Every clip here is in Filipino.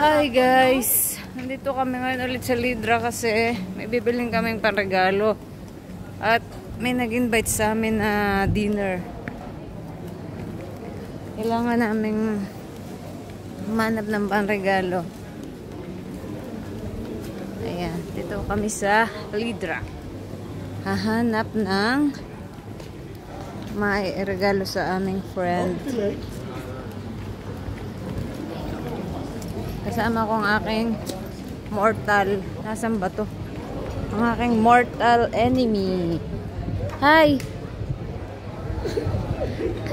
Hi guys! Nandito kami ngayon ulit sa Lidra kasi may bibiling kaming panregalo. At may nag-invite sa amin na dinner. Kailangan naming humanap ng panregalo. Ayan, dito kami sa Lidra. Hahanap ng may regalo sa aming friend. Kasama ko ang aking mortal. Nasaan ba to? Ang aking mortal enemy. Hi!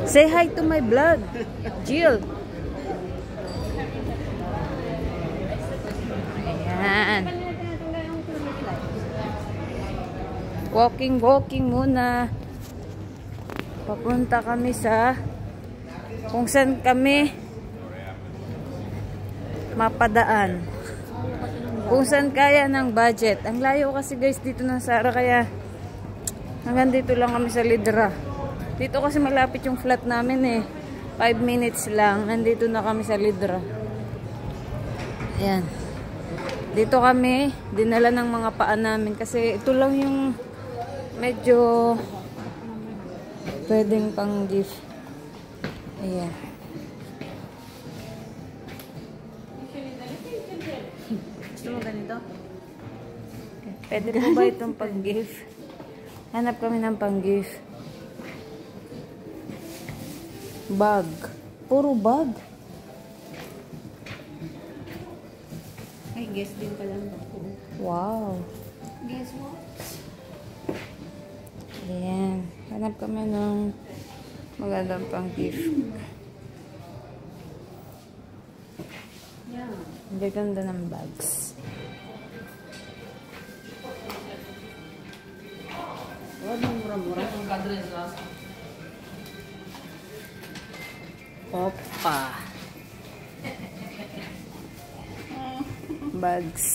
Say hi to my vlog. Jill. Ayan. Walking muna. Papunta kami sa kung saan kami mapadaan. Kung saan kaya ng budget. Ang layo kasi guys dito ng Sara kaya hanggang dito lang kami sa Lidra. Dito kasi malapit yung flat namin eh. 5 minutes lang. Nandito na kami sa Lidra. Ayan. Dito kami dinala ng mga paa namin kasi ito lang yung medyo pwedeng pang gift. Ayan. Gusto mo ganito? Pwede po ba itong pang-gift? Hanap kami ng pang-gift. Bag. Puro bag. Ay, guess din pala. Wow. Guess mo? Ayan. Hanap kami ng magandang pang-gift. Yeah. Ang ganda ng bags. Huwag mong mura-mura. Opa. Bags.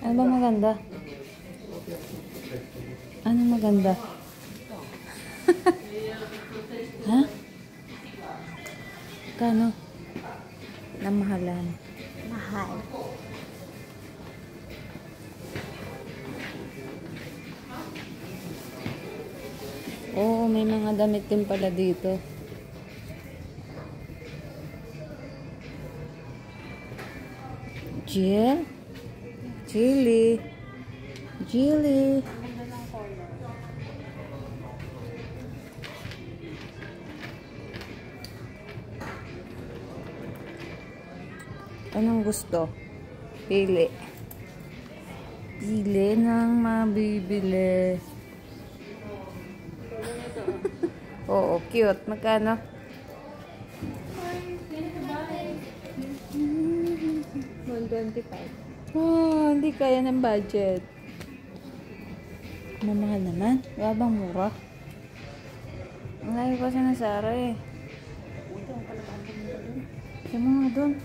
Ano ba maganda? Ano maganda? Ha? Kano? Namahalan. Mahal. Oo, may mga damit din pala dito. Jill? Jilly? Jilly? Anong gusto? Pili. Pili ng mabibili. Oo, cute. Magkano? 125. Oh, hindi kaya ng budget. Mamahal naman. Wala bang mura? Ang layo kasi na Sara eh. Siya mo nga doon.